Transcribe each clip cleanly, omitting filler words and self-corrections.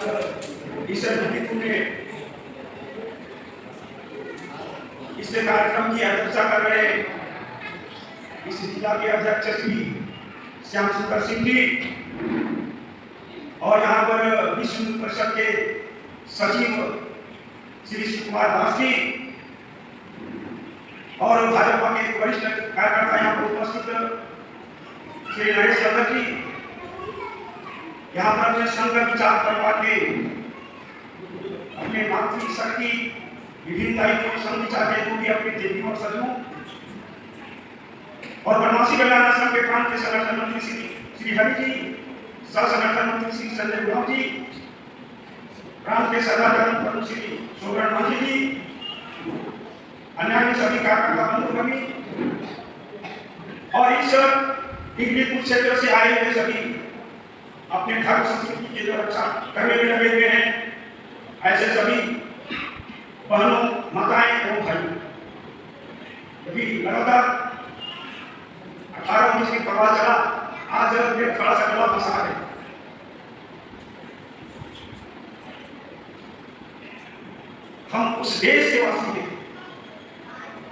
आज इस ऋतु में इस कार्यक्रम की अध्यक्षता कर रहे इस जिला के अध्यक्ष श्री श्याम सुंदर सिंह जी और यहाँ पर विश्व हिंदू परिषद के सचिव श्री शिव कुमार दास जी और भाजपा के वरिष्ठ कार्यकर्ता यहाँ पर उपस्थित श्री नरेश यादव जी, यहाँ पर अपने संघ विचार करवा के अपने मातृ शक्ति विभिन्न दायित्वों संघ विचार के भी अपने देवी और सचिवों और बनवासी कल्याण संघ के प्रांत के संगठन मंत्री श्री हरि जी, सह संगठन मंत्री श्री संजय गुलाम जी, प्रांत के सदाचार प्रमुख श्री शोभन मांझी जी, अन्य सभी कार्यकर्ता बंधुगण और इस डिग्रीपुर क्षेत्र से आए हुए सभी अपने धर्म संस्कृति की जो रक्षा करने में लगे हुए हैं, ऐसे सभी बहनों, माताएं एवं भाई अभी लगातार 18-19 की प्रवाह चला, आज थोड़ा सा गला फंसा है। हम उस देश के वासी हैं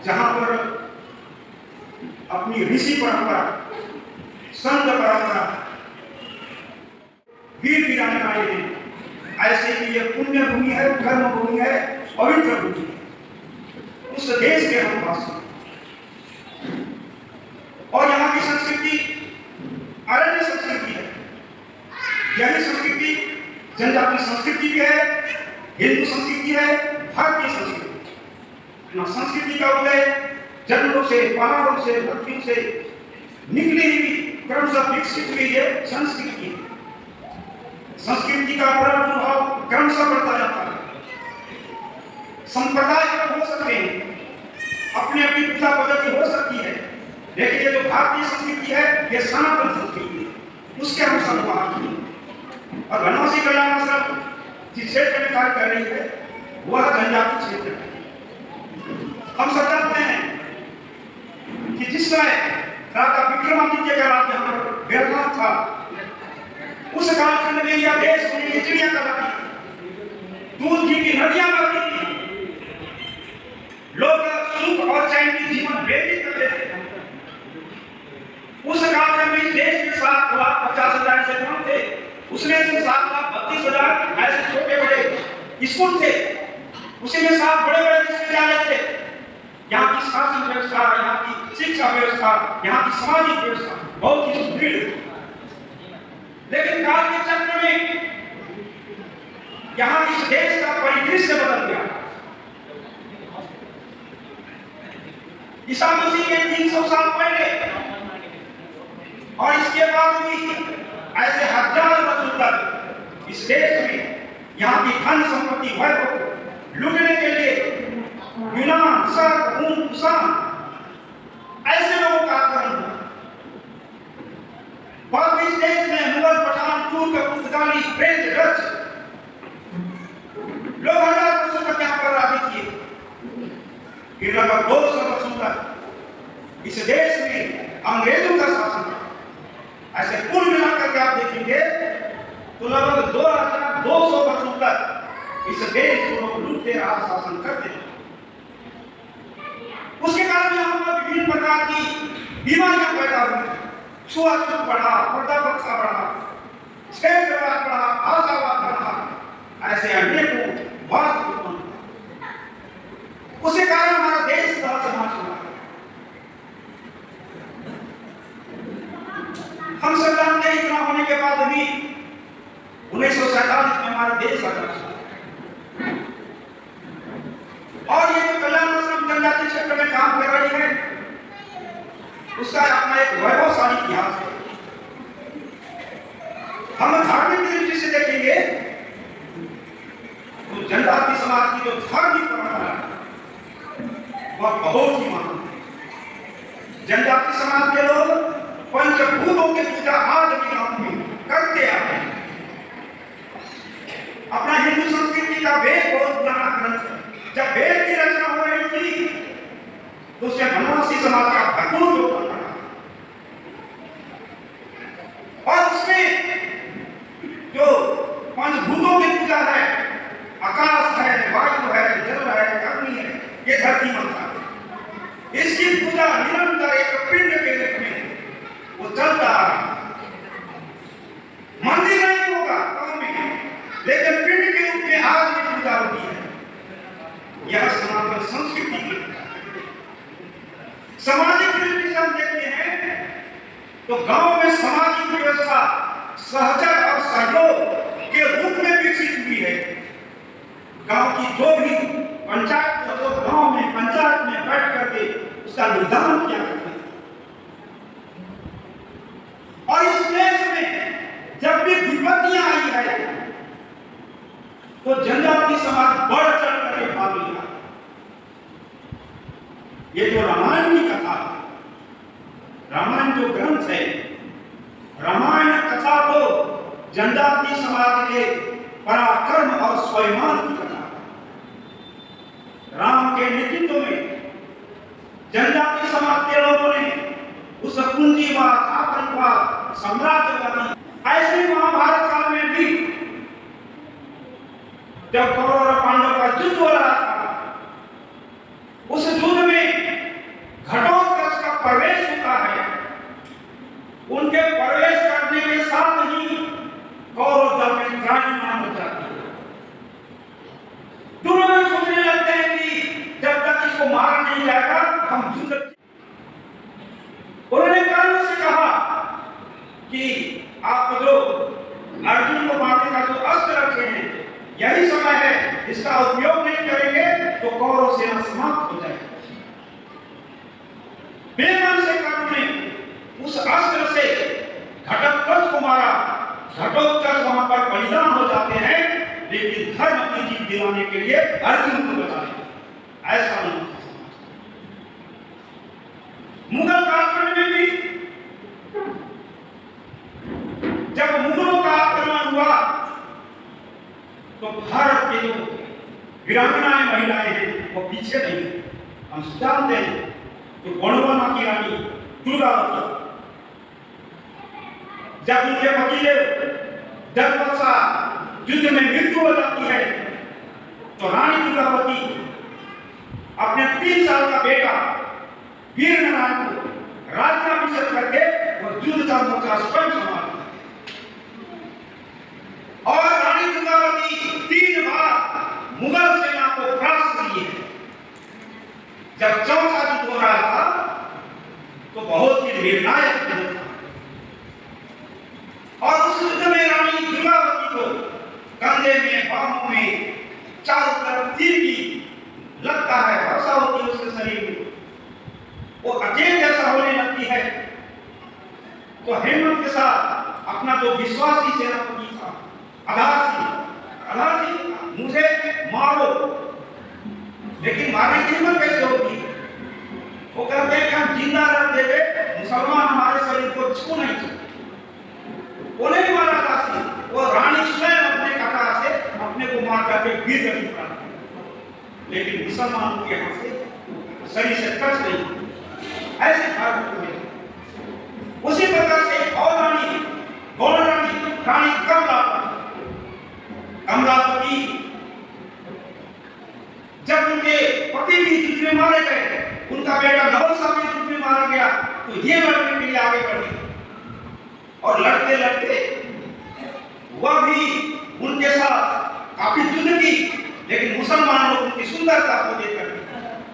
जहां पर अपनी ऋषि परंपरा, संत परंपरा, वीर वीरांगनाएं आए हैं, ऐसे कि ये पुण्य भूमि है, कर्म भूमि है, पवित्र भूमि है, उस देश के हम वासी। और यहाँ की संस्कृति अरण्य संस्कृति है, यही संस्कृति जनजाति संस्कृति भी है, हिंदू संस्कृति है, भारतीय संस्कृति। संस्कृति का उदय जंगलों से, पहाड़ों से, नदियों से निकली हुई क्रमशः विकसित हुई है संस्कृति है। संस्कृति का प्रभाव क्रमशः बढ़ता जाता है। संप्रदाय हो सकते हैं, अपनी अपनी पूजा पद्धति हो सकती है, लेकिन ये जो भारतीय संस्कृति है ये सनातन संस्कृति है, उसके अनुसार बाहर और बनवासी कल्याण आश्रम जिस क्षेत्र में कार्य कर रही है वह जनजाति क्षेत्र है। हम सब जानते हैं कि जिस समय राजा विक्रमादित्य का राज्य यहाँ पर बैरनाथ था, उस कालखंड में यह देश की चिड़िया कहलाती थी, दूध घी की नदियां बहती थी, लोग सुख और चैन की जीवन व्यतीत करते थे। उस कालखंड में इस देश में 7,50,000 से कम थे, उसमें से 7,32,000 ऐसे छोटे बड़े स्कूल थे, उसी में 7 बड़े बड़े विश्वविद्यालय थे। यहाँ की शासन व्यवस्था, यहाँ की शिक्षा व्यवस्था, यहाँ की सामाजिक व्यवस्था बहुत ही सुदृढ़ थी। लेकिन काल के चक्र में यहाँ इस देश का परिदृश्य बदल गया। ईसा मसीह के 300 साल पहले और इसके बाद भी ऐसे हजार वर्षों तक इस देश में यहाँ की धन संपत्ति वैभव लूटने के लिए यूनान, सर्प, ऊन, कुषाण ऐसे लोगों का आक्रमण हुआ। बाद इस देश में मुगल, पठान, तुर्क, पुर्तगाली, फ्रेंच, डच लोग 1000 वर्षों तक यहाँ पर राज किए। फिर लगभग 200 वर्षों तक इस देश में अंग्रेजों का शासन था। ऐसे कुल मिलाकर के आप देखेंगे तो लगभग 2200 वर्षों तक इस देश को लोग लूटते रहा, शासन करते रहे। उसके कारण यहाँ पर विभिन्न प्रकार की बीमारियां पैदा हुई, छुआछूत बढ़ा, पर्दा प्रथा बढ़ा, क्षेत्रवाद बढ़ा, भाषावाद बढ़ा, ऐसे अनेकों वाद उत्पन्न हुए। उसके कारण हमारा देश का समाज हुआ। हम सब जानते हैं इतना होने के बाद भी 1947 में हमारा देश आजाद हुआ और ये जो कल्याण आश्रम जनजाति क्षेत्र में काम कर रही है उसका अपना एक वैभवशाली इतिहास है। हम धार्मिक दृष्टि से देखेंगे तो जनजाति समाज की जो धार्मिक परंपरा है वह बहुत ही महान है। जनजाति समाज के लोग पंचभूतों की पूजा आज भी गांव में करते आ रहे हैं। अपना हिंदू संस्कृति का वेद बहुत पुराना ग्रंथ है। जब वेद की रचना हो रही थी तो उससे बनवासी समाज का भरपूर योगदान रहा और उसमें जो पंचभूतों की पूजा है, आकाश है, वायु है, जल है, अग्नि है, ये धरती माता है। इसकी पूजा निरंतर एक पिंड के रूप में वो चलता आ रहा है। मंदिर नहीं होगा गांव में, लेकिन पिंड के रूप में आज भी पूजा होती है। यह सनातन संस्कृति की सामाजिक दृष्टि से हम देखते हैं तो गांव में सामाजिक व्यवस्था सहजता और सहयोग के रूप में विकसित हुई है। गांव की जो भी पंचायत तो गांव में पंचायत में बैठ करके उसका निर्धारण किया करते हैं। और इस देश में जब भी विपत्तियां आई है तो जनजाति समाज बढ़ चढ़ करके भाग लिया। ये जो रामायण की कथा, रामायण जो ग्रंथ है, रामायण कथा तो जनजाति समाज के पराक्रम और स्वाभिमान की कथा। राम के नेतृत्व में जनजाति समाज के लोगों ने उस पूंजीवाद, आतंकवाद, साम्राज्यवादी, ऐसे महाभारत काल में भी जब कौरव और पांडव का युद्ध हो रहा था, उस युद्ध में घटोत्कच का प्रवेश होता है। उनके प्रवेश करने के साथ ही कौरव दल में त्राहिमाम हो जाती है। दुर्योधन सोचने लगते हैं कि जब तक इसको मारा नहीं जाएगा हम युद्ध। उन्होंने कर्ण से कहा कि आप जो अर्जुन को मारने का जो अस्त्र रखे हैं, यही समय है, इसका उपयोग नहीं करेंगे तो कौरव सेना समाप्त हो जाएगी। बेमन से कर्ण ने उस अस्त्र से घटोत्कच को मारा। घटोत्कच वहां पर बलिदान हो जाते हैं, लेकिन धर्म की जीत दिलाने के लिए अर्जुन को बचाया। ऐसा नहीं। मुगल कालखंड में भी जब मुगलों का आक्रमण हुआ तो भारत के जो वीरांगनाएं महिलाएं हैं वो पीछे नहीं। हम जानते हैं कि गोंडवाना की रानी दुर्गावती, जब उनके वकील जगवत्सा युद्ध में मृत्यु हो जाती है तो रानी दुर्गावती अपने 3 साल का बेटा वीर नारायण को राज्याभिषेक करके वो युद्ध का मोर्चा स्वयं संभालती है। और रानी दुर्गावती 3 बार मुगल सेना को परास्त की है। जब चौथा युद्ध हो रहा था तो बहुत ही निर्णायक युद्ध था। और उस युद्ध में रानी दुर्गावती को कंधे में, बाहों में, चारों तरफ तीर की लगता है, वर्षा होती है उसके शरीर में, वो अकेले जैसा होने लगती है। तो हिम्मत के साथ अपना जो विश्वासी सेनापति था अधार सिंह, मुझे मारो। लेकिन मारने की हिम्मत कैसे होगी? वो कहते हैं कि हम जिंदा रहते हुए मुसलमान हमारे शरीर को छू नहीं सकते। वो नहीं मारा था सिंह, वो रानी स्वयं अपने कटार से अपने को मार करके वीर गति प्राप्त। लेकिन मुसलमानों के हाथ से शरीर से टच नहीं, ऐसे भाग हुए। उसी प्रकार से और रानी गौड़ रानी कमलापति, जब उनके पति भी युद्ध में मारे गए, उनका बेटा नवल साहब भी युद्ध में मारा गया, तो ये लड़ने के लिए आगे बढ़ी और लड़ते लड़ते वह भी उनके साथ काफी युद्ध की। लेकिन मुसलमान लोग उनकी सुंदरता को देखकर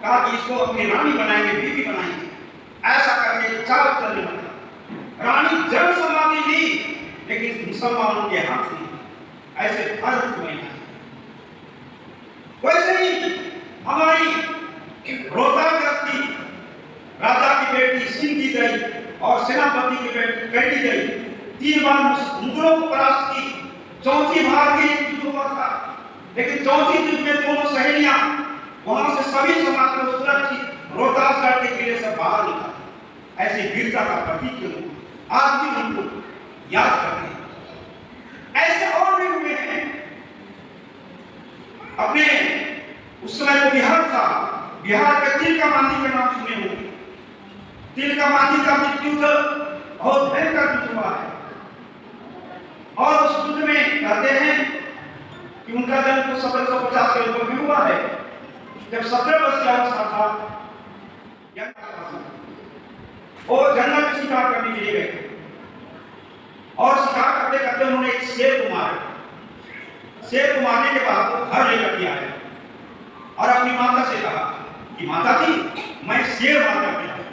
कहा कि इसको अपनी रानी बनाएंगे, बीवी बनाएंगे। ऐसा करके चाल चलने लगा। रानी जन समाधि ली, लेकिन मुसलमानों के हाथ नहीं। ऐसे भारत में वैसे ही हमारी रोहताग्रस्ती राजा की बेटी सिंह की गई और सेनापति की बेटी कैदी गई। 3 बार मुगलों को परास्त की। चौथी बार भी युद्ध हुआ था, लेकिन चौथी युद्ध में दोनों सहेलियां वहां से सभी समाज को सुरक्षित रोहतास के किले से बाहर निकाला। ऐसी वीरता का प्रतीक के रूप आज भी उनको याद करते हैं। ऐसे और भी हुए हैं। अपने उस समय को बिहार था, बिहार के तिलका मांझी का नाम सुने होंगे। तिलका मांझी का युद्ध बहुत भयंकर युद्ध हुआ है। और उस युद्ध में कहते हैं कि 1750 के ऊपर में हुआ है। जब 17 वर्ष की अवस्था था, वो जंगल में शिकार करने के लिए गए और शिकार करते करते उन्होंने एक शेर को मारा। शेर को मारने के बाद वो घर लेकर के आए और अपनी माता से कहा कि माता जी, मैं शेर मारना चाहता हूं।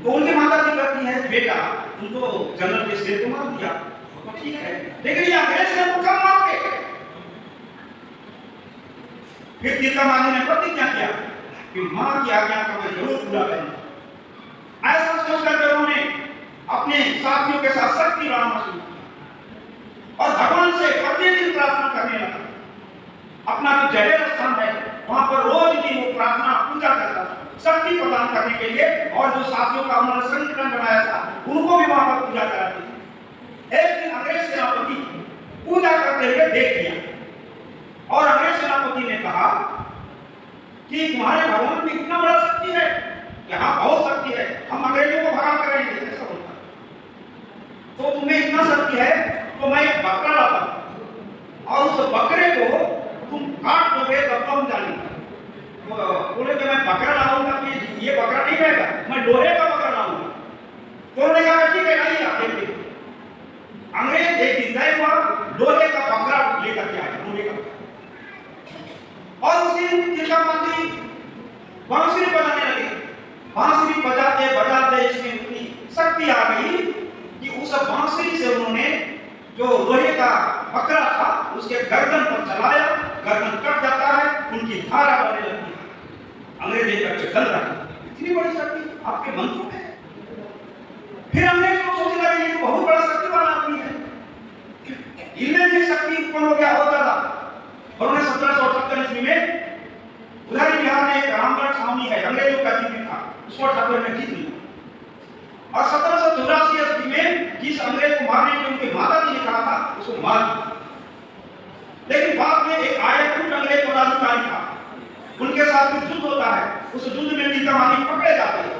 तो उनकी माता जी कहती है, बेटा तुम तो जंगल के शेर को मार दिया, तो ठीक है, लेकिन ये अंग्रेज शेर को कब मार के? फिर तिलका मांझी ने प्रतिज्ञा किया कि मां की आज्ञा का मैं जरूर पूरा करूंगा। ऐसा सोचकर उन्होंने अपने साथियों के साथ शक्ति बढ़ाना शुरू किया और भगवान से प्रतिदिन प्रार्थना करने लगा। अपना जो जड़ेर स्थान है वहां पर रोज दिन वो प्रार्थना पूजा करता था शक्ति प्रदान करने के लिए, और जो साथियों का उन्होंने संगठन बनाया था उनको भी वहां पर पूजा कराते थे। एक दिन अंग्रेज सेनापति पूजा करते हुए देख लिया और अंग्रेज सेनापति ने कहा कि तुम्हारे भगवान में इतना बड़ा शक्ति है, यहाँ बहुत शक्ति है, हम अंग्रेजों को भगा करेंगे। ऐसा होता तो तुम्हें इतना शक्ति है तो मैं एक बकरा लाता हूं और उस बकरे को तुम काट दोगे तब तो हम जानेंगे। बोले कि मैं बकरा लाऊंगा, कि ये बकरा नहीं रहेगा, मैं लोहे का बकरा लाऊंगा। तो उन्होंने कहा ठीक है, आइए आप देखिए। अंग्रेज एक दिन तय हुआ, लोहे का बकरा लेकर के आया, लोहे का। और उसी तिलका मांझी बांसुरी बजाने लगे। बांसुरी बजाते बजाते इसमें इतनी शक्ति आ गई कि उस बांसुरी से उन्होंने जो लोहे का बकरा था उसके गर्दन पर चलाया, गर्दन कट जाता है, उनकी धारा बहने लगती है। अंग्रेज लेकर के चल रहा है, इतनी बड़ी शक्ति आपके मंत्रों में। फिर अंग्रेज को सोचने लगे ये तो बहुत बड़ा शक्ति वाला आदमी है, इनमें भी शक्ति उत्पन्न हो गया बहुत ज्यादा। और उन्हें 1778 ईस्वी में उधर बिहार में एक रामगढ़ छावनी है, अंग्रेजों का जीत था, उसको ठाकुर ने जीत लिया। और 1784 ईस्वी में जिस अंग्रेज को मारने के लिए उनकी माता जी ने कहा था उसको मार दिया। लेकिन बाद में एक आयरकूट अंग्रेज पदाधिकारी था, उनके साथ में युद्ध होता है। उस युद्ध में तिलका मांझी पकड़े जाते हैं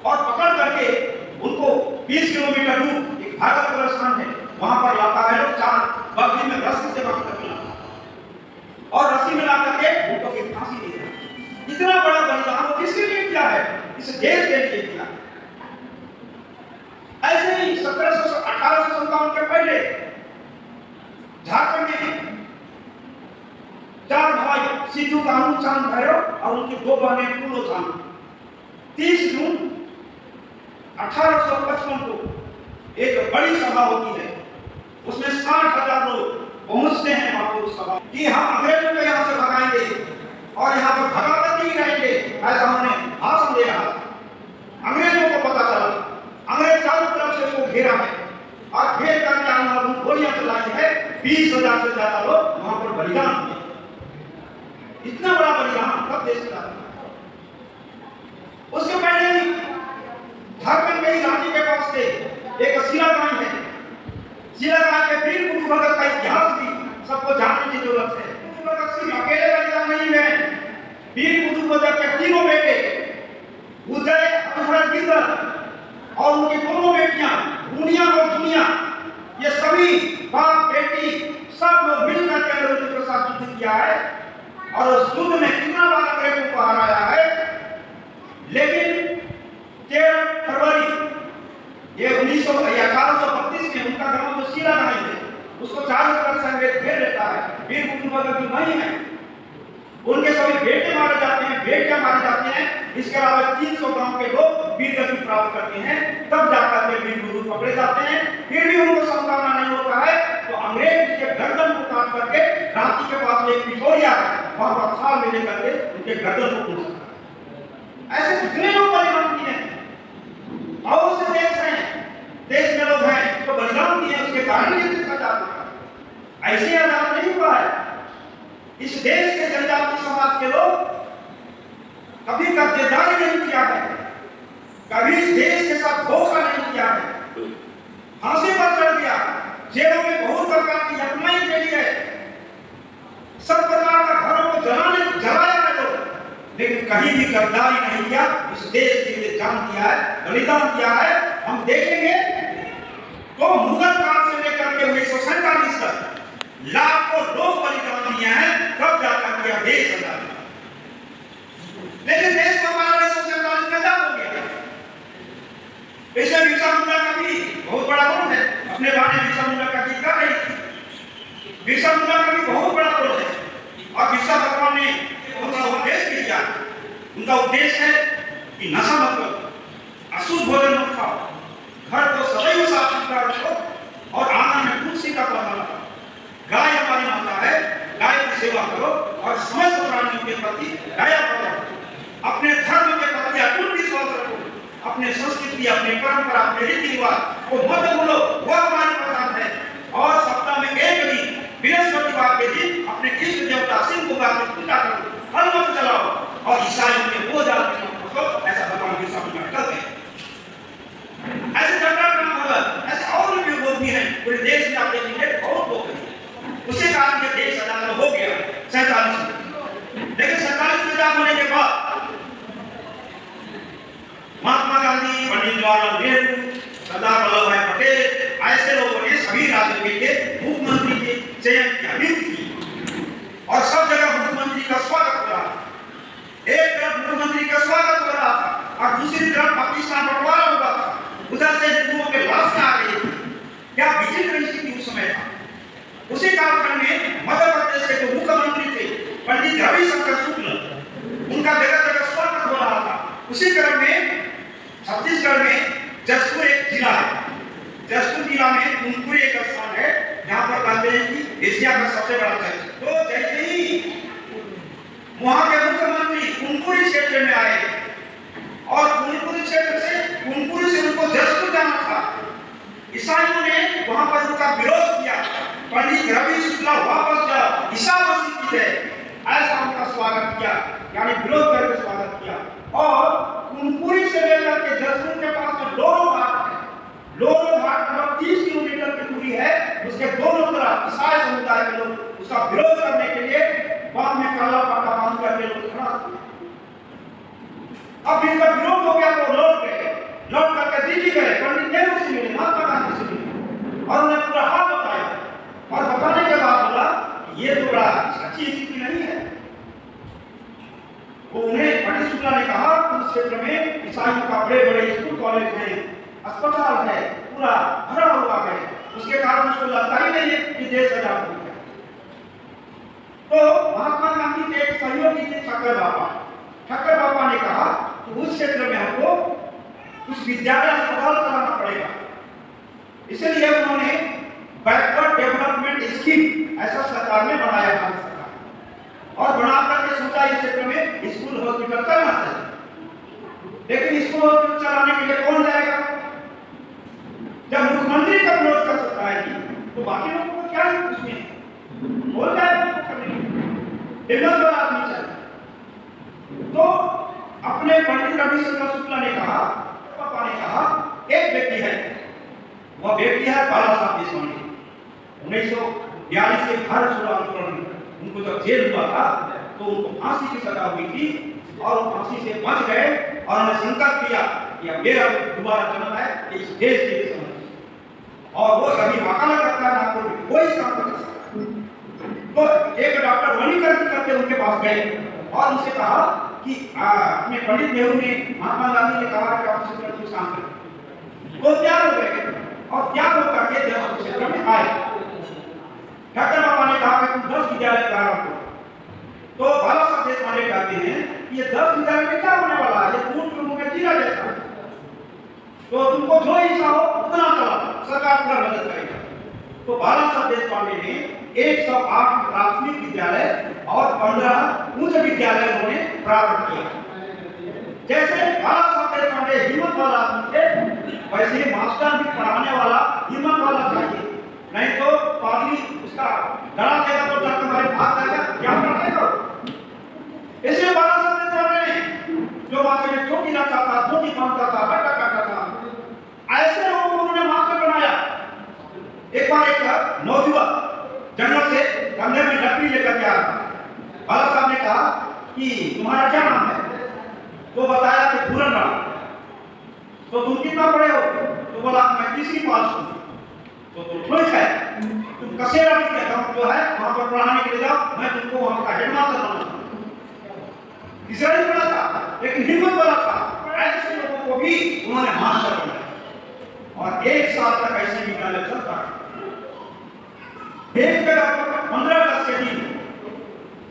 और पकड़ करके उनको 20 किलोमीटर दूर एक भागलपुर स्थान है, वहां पर लाता है लोग, चार बकरी में रस्सी से बांध करके लाता और रस्सी में ला करके उनको की फांसी दी जाती। इतना बड़ा बलिदान वो किसके लिए किया है? इस देश के लिए किया। ऐसे ही 1857 के पहले झारखंड में 4 भाई सिद्धू कानू चांद भैरव और उनकी 2 बहनें फूलो चांद 30 जून 1855 को एक बड़ी सभा होती है, उसमें 60,000 लोग पहुंचते हैं वहां पर उस सभा कि हम अंग्रेजों को यहाँ से भगाएंगे और यहाँ पर भगाकर नहीं रहेंगे, ऐसा उन्होंने भाषण दे रहा था। अंग्रेजों को पता चला, अंग्रेज चारों तरफ से उसको घेरा है और घेर करके आंदोलन गोलियां चलाई है। 20,000 से ज्यादा लोग वहां पर बलिदान हुए। इतना बड़ा बलिदान कब देश का? उसके पहले ही झारखंड में ही रांची के पास से एक शिलागांव है, शिलागांव के वीर कुतुब भगत का इतिहास भी सबको जानने की जरूरत है। कुतुब भगत सिर्फ अकेले बलिदान नहीं है, वीर कुतुब भगत के 3 बेटे उदय, अमर, गिरधर और उनकी 2 बेटियां दुनिया और दुनिया, ये सभी बाप बेटी सब लोग मिलकर के अंग्रेजों के साथ युद्ध किया है और उस युद्ध में कितना बार अंग्रेजों को हराया है। लेकिन 13 फरवरी ये 1832 में उनका गांव जो शिलागांव है उसको चारों तरफ से अंग्रेज घेर लेता है। वीर कुतुब भगत जो नहीं है उनके सभी बेटे मारे जाते हैं, बेटियां मारी जाती हैं। इसके अलावा 300 गांव के लोग वीरगति प्राप्त करते हैं, तब जाकर के वीर कुतुब पकड़े जाते हैं। फिर भी उनको संभालना नहीं होता है तो अंग्रेज उसके गर्दन को काट करके रांची के पास में एक पिठोरिया है, वहां पर थाल में लेकर के उनके गर्दन को कूट सकता है। ऐसे कितने लोग बलिदान किए हैं, बहुत से देश हैं, देश में लोग हैं जो बलिदान किए, उसके कारण ये देश आजाद हुआ। ऐसे आजाद नहीं हुआ है। इस देश के जनजाति समाज के लोग कभी कब्जेदारी नहीं किया है, कभी इस देश के साथ धोखा नहीं किया है, फांसी पर चढ़ गया, जेलों में बहुत प्रकार की यत्नाएं चली है, सब प्रकार का घरों को जलाया है लोग, लेकिन कहीं भी गद्दारी नहीं किया। इस देश के लिए जान दिया है, बलिदान किया है। हम देखेंगे तो मुगल काल से लेकर के 1947 तक लाखों लोग बलिदान उनका उद्देश्य है कि नशा मत करो, अशुद्ध भोजन मत खाओ, घर को सदैव साफ सुथरा रखो और आंगन में तुलसी का पौधा लगाओ। गाय हमारी माता है, गाय की सेवा करो और समस्त प्राणियों के प्रति दया करो। अपने धर्म के प्रति अटूट विश्वास रखो। अपने संस्कृति, अपने परंपरा, अपने रीति रिवाज को मत भूलो, वह हमारी पसंद है। और सप्ताह में एक दिन बृहस्पतिवार के दिन अपने इष्ट देवता शिव को की पूजा करो, फल मत चलाओ और ईसाइयों के बोझ डालते हो, ऐसा भगवान के सामने करते हैं। ऐसे झगड़ा करना होगा, ऐसे और भी लोग भी हैं पूरे देश में, आप देखेंगे बहुत लोग हैं। उसी कारण के देश आजाद हो गया 47 में। लेकिन 47 में आजाद होने के बाद महात्मा गांधी, पंडित जवाहरलाल नेहरू, सरदार वल्लभ भाई पटेल, ऐसे लोगों ने सभी राज्यों के मुख्यमंत्री के चयन की अभिव्यक्ति की और सब जगह मुख्यमंत्री का स्वागत हो रहा था। एक तरफ मुख्यमंत्री का स्वागत हो रहा था और दूसरी तरफ पाकिस्तान बंटवारा हुआ था। उधर से हिंदुओं के लाश आ रही थी। क्या विचित्र स्थिति उस समय था। उसी कालखंड में मध्य प्रदेश के जो मुख्यमंत्री थे पंडित रविशंकर शुक्ल, उनका जगह जगह स्वागत हो रहा था। उसी क्रम में छत्तीसगढ़ में जसपुर एक जिला है। जसपुर जिला में कुनकुरी एक स्थान है जहाँ पर कहते हैं कि एशिया का सबसे बड़ा चर्च। तो जैसे ही वहाँ के मुख्यमंत्री कुनकुरी क्षेत्र में आए और कुनकुरी क्षेत्र से कुनकुरी से उनको जसपुर जाना था, ईसाइयों ने वहाँ पर उनका विरोध किया। पंडित रवि शुक्ला वापस जाओ, ईसा मसीह की जय, ऐसा उनका स्वागत किया, यानी विरोध करके स्वागत किया। और कुनकुरी से लेकर के जसपुर के पास में लोरो घाट है। लोरो घाट लगभग 30 किलोमीटर की दूरी है। उसके दोनों तरफ ईसाई समुदाय के लोग उसका विरोध करने के लिए बाद में काला पाटा बांध करके लोग खड़ा थे। अब इनका विरोध हो गया तो लौट गए, लौट करके दिल्ली गए, पंडित नेहरू से मिले, महात्मा गांधी से मिले और उन्हें पूरा हाल बताया। और बताने के बाद बोला ये तो बड़ा अच्छी स्थिति नहीं है। वो उन्हें पंडित शुक्ला ने कहा कि उस क्षेत्र में ईसाइयों का बड़े बड़े स्कूल कॉलेज हैं, अस्पताल है, पूरा भरा हुआ है, उसके कारण उसको लगता ही नहीं है कि देश आजाद हो गया। तो महात्मा गांधी के एक सहयोगी थे ठक्कर बाबा। ठक्कर बाबा ने कहा कि उस क्षेत्र में हमको कुछ विद्यालय अस्पताल कराना पड़ेगा। इसलिए उन्होंने बैकवर्ड डेवलपमेंट स्कीम ऐसा सरकार ने बनाया भारत सरकार और बना करके सोचा इस क्षेत्र में स्कूल हॉस्पिटल करना चाहिए। लेकिन स्कूल हॉस्पिटल चलाने के लिए कौन जाएगा? जब मुख्यमंत्री का विरोध कर सकता है तो बाकी लोगों को क्या है उसमें बोल जाएगा हिम्मत वाला आदमी चाहिए। तो अपने पंडित रविशंकर शुक्ला ने कहा, पापा ने कहा एक व्यक्ति है, वह व्यक्ति है बाला साहब देशपांडे। 1942 के भारत छोड़ो आंदोलन में उनको जब जेल हुआ था तो उनको फांसी की सजा हुई थी और फांसी से बच गए और उन्होंने संकल्प किया कि अब मेरा दोबारा जन्म है इस देश के लिए समझ। और वो कभी वकालत करता है ना कोई काम कर सकता। तो एक डॉक्टर वनीकर करके उनके पास गए और उनसे कहा कि अपने पंडित नेहरू ने, महात्मा गांधी ने कहा कि आप कुछ काम करें। वो तैयार हो गए और तैयार होकर के जब क्षेत्र में आए, ठक्कर बाबा ने कहा कि तुम 10 विद्यालय प्रारंभ करो। तो बाला साहब देशपांडे कहते हैं कि ये 10 विद्यालय में क्या होने वाला है, ये टूट टूट के जीरा जैसा है, तो तुमको जो इच्छा हो उतना चला, सरकार पूरा मदद करेगा। तो बाला साहब देशपांडे ने 108 प्राथमिक विद्यालय और 15 उच्च विद्यालय उन्होंने प्रारंभ किया। जैसे बाला साहब देशपांडे हिम्मत वाला आदमी थे, वैसे मास्टर भी पढ़ाने वाला हिम्मत वाला चाहिए, नहीं तो पादरी उसका डरा देगा तो डर तुम्हारे भाग जाएगा, क्या पढ़ेगा। इसलिए बाला साहब देशपांडे ने जो माथे में चोटी रखता था, धोती बांधता था, बट्टा काटता था, ऐसे लोगों को उन्होंने मास्टर बनाया। एक बार एक नौजुवान जंगल से कंधे में लकड़ी लेकर के आया। बाला साहब ने कहा कि तुम्हारा क्या नाम है? तो बताया कि पूरन राम। तो तुम कितना पढ़े हो? तो बोला मैं 30वीं पास हूँ। तो ठीक है, तुम कसेरा भी जो है वहां पर पढ़ाने के लिए जाओ, मैं तुमको वहां का हेडमास्टर बनाऊंगा। तीसरा ही पढ़ा था लेकिन हिम्मत वाला था, ऐसे लोगों को भी उन्होंने मास्टर बनाया और 1 साल तक ऐसे विद्यालय चलता है। एक जगह 15 अगस्त के दिन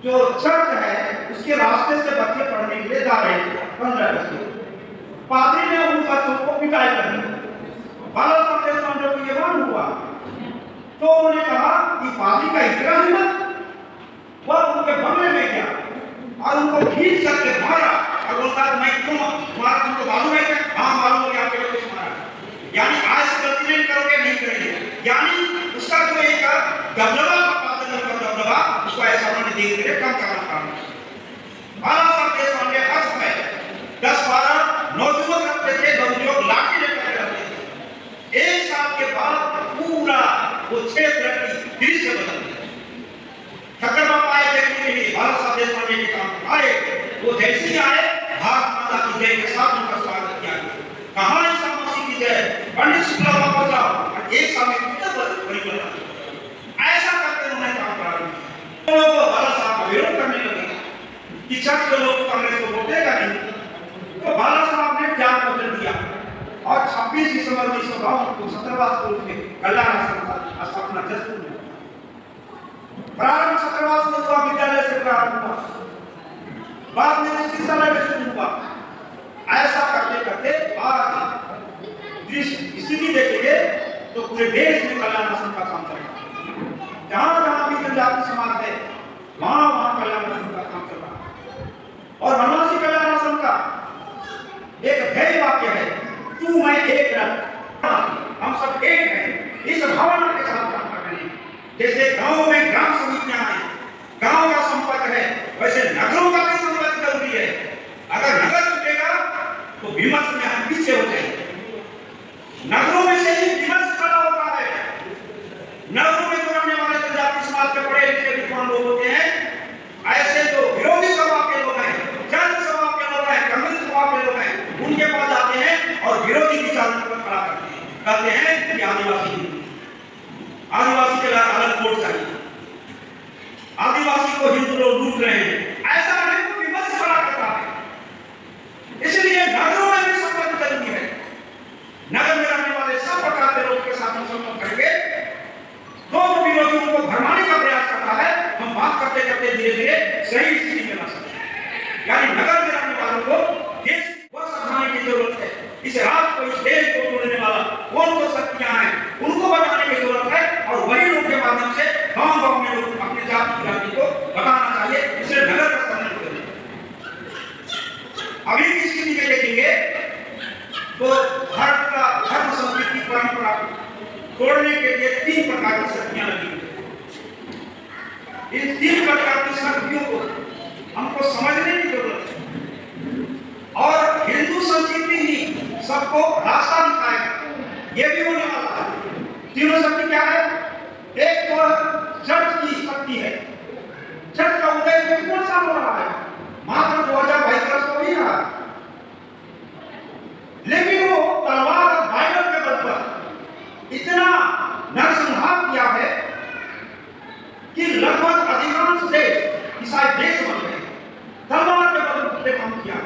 जो चर्च है उसके रास्ते से बच्चे पढ़ने के लिए जा रहे थे 15 बच्चे। पादरी ने उन बच्चों को पिटाई कर दी। बाला साहब देशपांडे को ये मालूम हुआ तो उन्होंने कहा कि पादरी का इतना हिम्मत, वह उनके बंगले में गया और उनको खींच करके मारा और बोलता मैं क्यों मारा, तुमको मालूम है क्या? हाँ मालूम है, आपके लोग मारा। यानी आज से गलती नहीं करोगे, नहीं करेंगे। यानी उसका जो एक दबदबा दबदबा उसको ऐसा उन्होंने धीरे धीरे कम करना था। बाला साहब देशपांडे हर समय 10-12 नौजुवक रखते थे, नौजुवक लाठी लेकर रखते थे। एक साल के बाद पूरा वो क्षेत्र की दृश्य बदल गया। ठक्कर बाबा आए देखने के लिए, बाला साहब देशपांडे के काम आए। वो जैसे ही आए भारत माता की जय के साथ उनका स्वागत किया गया। कहाँ ईसा मसीह की जय, पंडित शुक्ला बाबा जाओ एक साल में कितना बड़ी बना। ऐसा करके उन्होंने काम प्रारंभ किया। लोग बाला साहब का विरोध करने लगे कि चर्च के लोग कांग्रेस को वोटेगा नहीं। तो बाला साहब ने त्याग पत्र दिया और 26 दिसंबर 1952 को छात्रावास स्कूल में कल्याण आश्रम का स्थापना जश्न हुआ। प्रारंभ छात्रावास में हुआ, विद्यालय से प्रारंभ हुआ, बाद में चिकित्सालय में शुरू हुआ। ऐसा करते करते आज स्थिति देखेंगे तो पूरे देश में कल्याण आश्रम का काम चल रहा है। जहां जहां भी जनजाति समाज है वहां वहां कल्याण आश्रम का काम चल रहा है। और बनवासी कल्याण आश्रम का एक ध्येय वाक्य है, तू मैं एक रथ, हम सब एक हैं। इस भावना के साथ काम कर रहे हैं। जैसे गांव में ग्राम समितियां हैं, गांव का संपर्क है, वैसे नगरों का भी संपर्क जरूरी है। अगर नगर छूटेगा तो विमर्श में हम पीछे हो जाएंगे। नगरों में से ही विमर्श खड़ा होता है। नगरों में जो रहने वाले जनजाति समाज के बड़े लिखे विद्वान लोग होते हैं, ऐसे जो विरोधी स्वभाव के लोग हैं, जन स्वभाव के लोग हैं, कम्युनिस्ट स्वभाव के लोग हैं, उनके पास जाते हैं और विरोधी विचारों को खड़ा करते हैं। कहते हैं कि आदिवासी के लिए अलग वोट चाहिए, आदिवासी को हिंदू लोग लूट रहे हैं। ऐसा नहीं, तो विमर्श खड़ा करता है। इसलिए नगरों में भी संपर्क जरूरी है। नगर में रहने वाले सब प्रकार के लोग के साथ हम संपर्क करेंगे। तो विरोधी उनको भरमाने का प्रयास करता है, हम बात करते करते धीरे धीरे सही स्थिति में ला सकते हैं। यानी नगर में रहने वालों को देश को समझाने की जरूरत है। इस राज्य को, इस देश को तोड़ने वाला कौन को शक्तियां हैं, उनको बताने की जरूरत है। और वही लोग के माध्यम से गांव गांव में लोग अपने जाति की राजनीति को बताना चाहिए। इसलिए नगर का सम्मान करें। अभी की स्थिति में देखेंगे तो भारत का धर्म संस्कृति परंपरा तोड़ने के लिए 3 प्रकार की शक्तियां लगी हुई। इन 3 प्रकार की शक्तियों को हमको समझने की जरूरत है। और हिंदू संस्कृति ही सबको रास्ता दिखाएगा। ये भी होने वाला है। तीनों शक्ति क्या है? एक तो चर्च की शक्ति है। चर्च का उदय कौन सा हो रहा है? मात्र 2022 को ही रहा, लेकिन वो तलवार और बाइबल के बल पर इतना नरसंहार किया है कि लगभग अधिकांश देश ईसाई देश बन गए। तलवार के बल पर काम किया।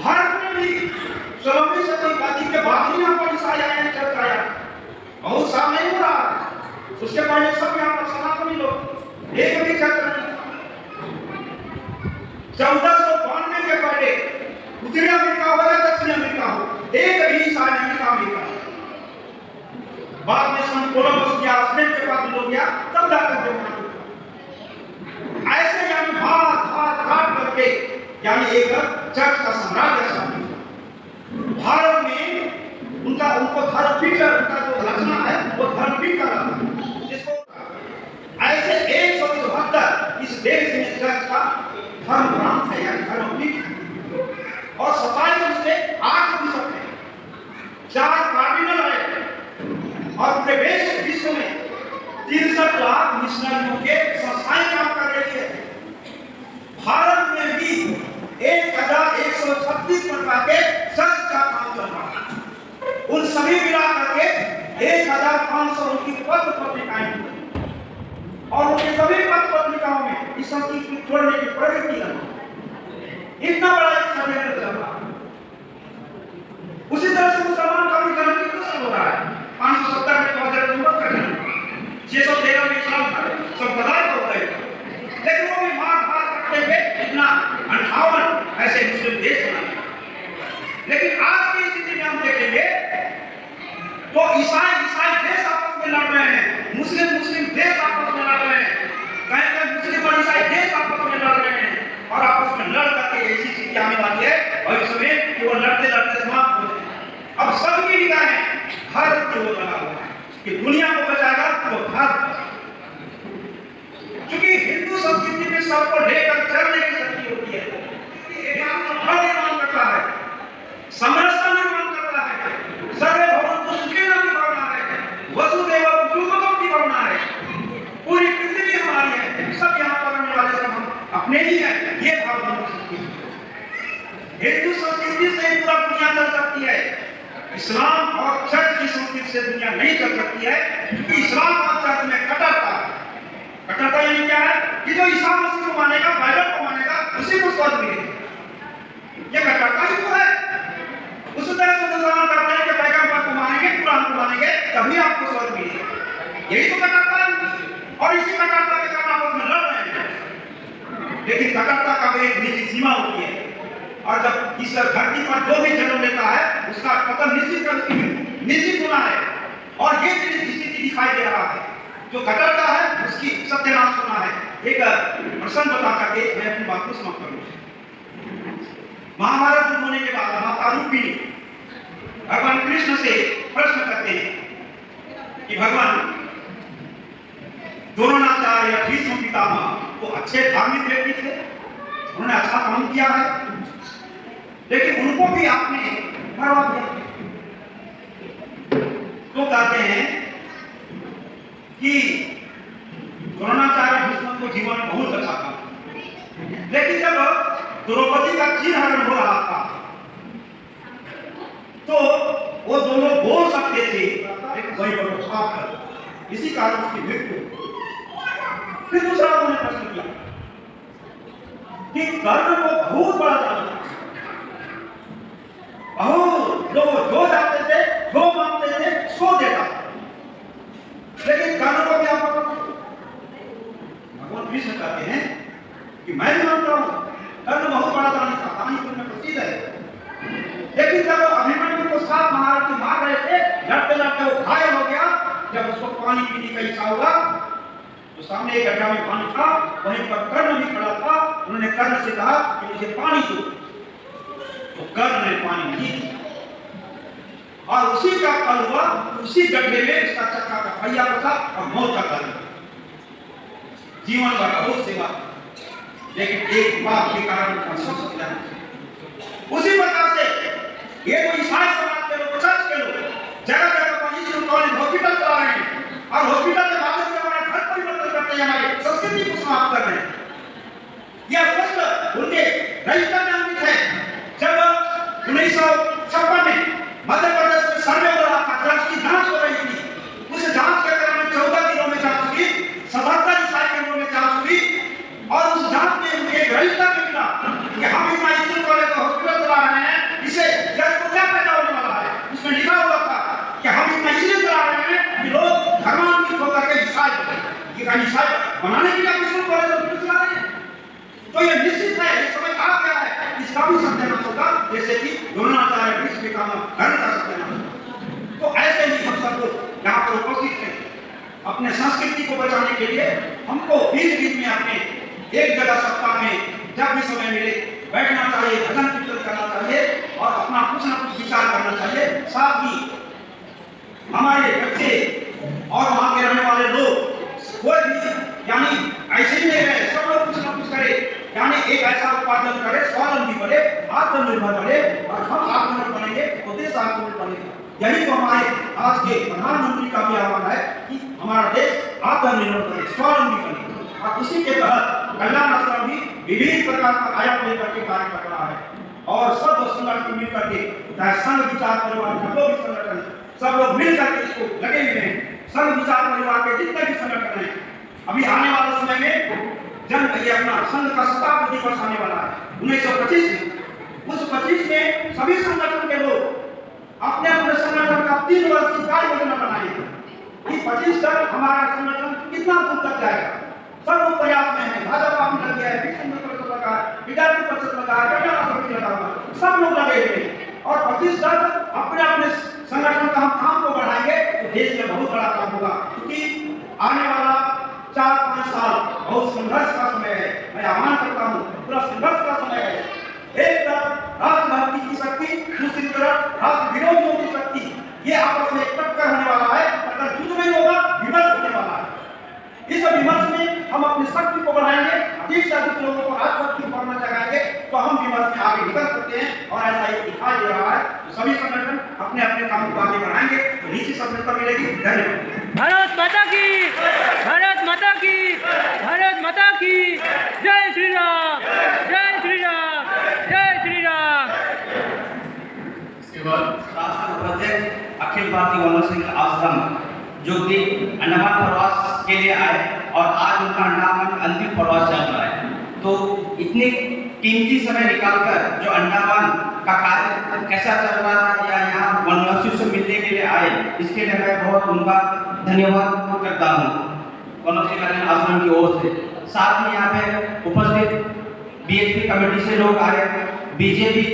भारत में भी 16वीं शताब्दी के बाद ही यहाँ पर ईसाई आए, चर्च आया। बहुत साल नहीं हो रहा है। उसके पहले सब यहाँ पर सनातनी लोग, एक भी चर्च नहीं। 1492 के पहले उत्तरी अमेरिका हो या दक्षिण अमेरिका हो, एक भी ईसाई नहीं था अमेरिका। बाद में संत कोलंबस गया, स्पेन के पास लोग गया, तब जाकर जो ऐसे यानी भाग भाग काट करके यानी एक चर्च का साम्राज्य स्थापित। भारत में उनको धर्मपीठ, उनका जो रचना है वो धर्मपीठ का रचना है। जिसको ऐसे 172 इस देश में चर्च का धर्म प्रांत है, यानी धर्मपीठ। और 27 से 8 बिशप है, 4 कार्डिनल है। और पूरे विश्व में 63 लाख मिशनरियों के संस्थाएं काम कर रही है। भारत में भी 1136 प्रकार के चर्च का काम चल रहा है। उन सभी मिलाकर के 1500 उनकी पत्र पत्रिकाएं हैं। और उनके सभी पत्र पत्रिकाओं में इस संस्कृति को छोड़ने की प्रवृत्ति है। इतना बड़ा एक षड्यंत्र चल रहा है। उसी तरह से मुसलमान का भी जन्म कितना हो रहा है। 570 में 2013 में 613 में इस्लाम था, संप्रदाय का उदय। तो भारत का। क्योंकि हिंदू संस्कृति में सबको लेकर चलने की शक्ति होती है, निर्माण करता है, समरसता निर्माण करता है, सर्वे भवन्तु सुखिनः की भावना है, वसुधैव कुटुम्बकम् की भावना है। पूरी पृथ्वी हमारी है, सब यहाँ पर रहने वाले सब हम अपने ही हैं, ये भावना हिंदू संस्कृति से पूरा दुनिया चल सकती है। इस्लाम और चर्च की संस्कृति से दुनिया नहीं चल सकती है, क्योंकि इस्लाम और चर्च में कट्टरता है। कट्टरता यानी क्या है कि जो ईसा मसीह को मानेगा, बाइबल को मानेगा, उसी को स्वर्ग मिलेगा। ये कट्टरता ही तो है। उसी तरह से मुसलमान करते हैं कि पैगंबर को मानेंगे, कुरान को मानेंगे, तभी आपको स्वर्ग मिलेगा। यही तो कट्टरता है, और इसी कट्टरता के कारण आपस में लड़ रहे हैं। लेकिन कट्टरता का भी एक निश्चित सीमा होती है, और जब इस धरती पर जो भी जन्म लेता है उसका पतन निश्चित होना है। और ये स्थिति दिखाई दे रहा है, जो कट्टरता है उसकी सत्यानाश होना है। एक प्रसंग बता करके मैं अपनी बात को समाप्त करूंगा। महाभारत युद्ध होने के बाद माता रूपिणी भगवान कृष्ण से प्रश्न करते हैं कि भगवान, द्रोणाचार्य भीष्म पितामह वो अच्छे धार्मिक व्यक्ति थे, उन्होंने अच्छा काम किया है, लेकिन उनको भी आपने मरवा दिया। तो कहते हैं कि द्रोणाचार्य भीष्म को जीवन में बहुत अच्छा था, लेकिन जब द्रौपदी का चीरहरण हो रहा था तो वो दोनों बोल सकते थे, लेकिन वही पर पाप कर, इसी कारण उसकी मृत्यु। फिर दूसरा उन्होंने प्रश्न किया कि कर्ण को बहुत बड़ा था, लोग जो जाते थे, जो मानते थे, सो देता, लेकिन कर्ण को क्या पता? भगवान कृष्ण कहते हैं कि मैं भी मानता हूं कर्ण बहुत बड़ा दानी था, दानी में प्रसिद्ध है, लेकिन जब अभिमन्यु को साथ महाराज को मार रहे थे, लड़ते लड़ते वो घायल हो गया। जब उसको पानी पीने का इच्छा हुआ तो सामने एक गड्ढा में पानी था, वहीं पर कर्ण भी खड़ा था। उन्होंने कर्ण से कहा कि मुझे पानी दो, तो कर्ण ने पानी नहीं दिया, और उसी का फल हुआ, उसी गड्ढे में उसका चक्का का पहिया फंसा और मौत का कारण। जीवन भर बहुत सेवा, लेकिन एक बात के कारण उनका सब जाना। उसी प्रकार से ये जो ईसाई समाज के लोग, चर्च के लोग जगह जगह पर स्कूल कॉलेज हॉस्पिटल चला रहे हैं, और हॉस्पिटल के माध्यम से हमारा घर परिवर्तन करते हैं, हमारी संस्कृति को समाप्त कर रहे हैं। यह स्पष्ट उनके रजिस्टर में अंकित है। जब 1956 में मध्य प्रदेश में सर्वे हो रहा था, चर्च की जांच हो रही थी, उस जांच के दौरान 14 दिनों में जांच हुई, 77 ईसाई केंद्रों में जांच हुई, और उस जांच में एक रजिस्टर में मिला कि हम इतना स्कूल कॉलेज हॉस्पिटल चला रहे हैं, इसे चर्च को क्या पैदा होने वाला है। उसमें लिखा हुआ था कि हम इतना इसलिए चला रहे हैं कि लोग धर्मांतरित होकर के ईसाई बने। ईसाई बनाने के लिए स्कूल कॉलेज हॉस्पिटल चला रहे हैं, तो ये निश्चित है, इस समय आ गया है, इसका भी सत्यानाश होगा, जैसे कि द्रोणाचार्य भीष्म पितामह कर्ण का सत्यानाश। तो ऐसे ही हम सब लोग यहाँ पर उपस्थित हैं, अपने संस्कृति को बचाने के लिए हमको बीच बीच में अपने एक जगह सप्ताह में जब भी समय मिले बैठना चाहिए, भजन कीर्तन करना चाहिए, और अपना कुछ न कुछ विचार करना चाहिए। साथ ही हमारे बच्चे और वहाँ के रहने वाले लोग कोई भी यानी ऐसे ही नहीं रहे, सब लोग कुछ न कुछ करे, यानी एक ऐसा उत्पादन करे, स्वावलंबी बने, आत्मनिर्भर बने, और हम आत्मनिर्भर बनेंगे तो देश आत्मनिर्भर बनेगा। यही तो हमारे आज के प्रधानमंत्री का भी आह्वान है कि हमारा देश आत्मनिर्भर बने, स्वावलंबी बने, और उसी के तहत कल्याण आश्रम भी विभिन्न प्रकार का आयाम लेकर के कार्य कर रहा है। और सब संगठन मिलकर के, चाहे संघ विचार परिवार का जो भी संगठन, सब लोग मिलकर के इसको लगे हुए हैं। संघ विचार परिवार के जितने भी संगठन हैं, अभी आने वाले समय में ये अपना संघ का शताब्दी दिवस आने वाला है 1925 में। उस 25 में सभी संगठन के लोग अपने अपने संगठन का 3 वर्ष की कार्य योजना बनाएंगे कि 25 तक हमारा संगठन कितना दूर तक जाएगा। सब लोग प्रयास में है, भाजपा भी लग गया है, विद्यार्थी परिषद लगा है, कल्याण आश्रम लगा हुआ, सब लोग लगे हुए हैं, और 25 तक अपने अपने संगठन का हम काम को बढ़ाएंगे तो देश में बहुत बड़ा काम होगा। क्योंकि आने वाला 4-5 साल बहुत संघर्ष का समय है। मैं आह्वान करता हूँ, पूरा संघर्ष का समय है। एक तरफ राष्ट्रभक्ति की शक्ति, दूसरी तरफ राष्ट्र विरोधियों की शक्ति, ये आपस में टक्कर होने वाला है। अगर युद्ध नहीं होगा, विमर्श होने वाला है। अधिक से अधिक लोगों को राजभक्ति की भावना जगाएंगे तो हम विमर्श में आगे निकल सकते हैं। और ऐसा ही दिखाई दे रहा है तो सभी संगठन अपने अपने काम को आगे बढ़ाएंगे तो निश्चित सफलता मिलेगी। धन्यवाद। भारत माता की, भारत माता की, भारत माता की। जय श्री राम, जय श्री राम, जय श्री राम। इसके बाद राष्ट्रीय उपाध्यक्ष अखिल भारतीय वनों सिंह आश्रम जो कि अंडमान प्रवास के लिए आए और आज उनका अंडमान अंतिम प्रवास चल रहा है। तो इतने कीमती समय निकालकर जो अंडमान का कार्य कैसा चल रहा था या यहाँ वनवासियों से मिलने के लिए आए, इसके लिए मैं बहुत उनका धन्यवाद करता हूँ वनवासी कल्याण आश्रम की ओर से। साथ में यहाँ पे उपस्थित बीएचपी कमेटी से लोग आए, बीजेपी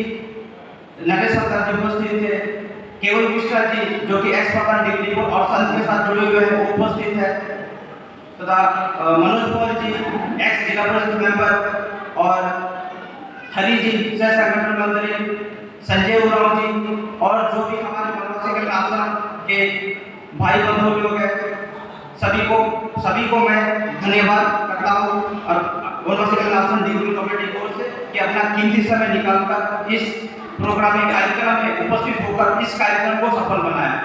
नरेश सरदार जी उपस्थित थे, केवल मिश्रा जी जो कि एक्स प्रधान डिग्री और संघ के साथ जुड़े हुए हैं वो उपस्थित है, तथा मनोज पवार जी एक्स जिला परिषद मेंबर और हरि जी सह संगठन मंत्री, संजय उरांव जी और जो भी हमारे वनवासी कल्याण आश्रम के भाई बंधु लोग हैं, सभी को मैं धन्यवाद करता हूँ और वनवासी कल्याण आश्रम डिग्री कमेटी की ओर से कि अपना कीमती समय निकालकर इस प्रोग्राम कार्यक्रम में उपस्थित होकर इस कार्यक्रम को सफल बनाया।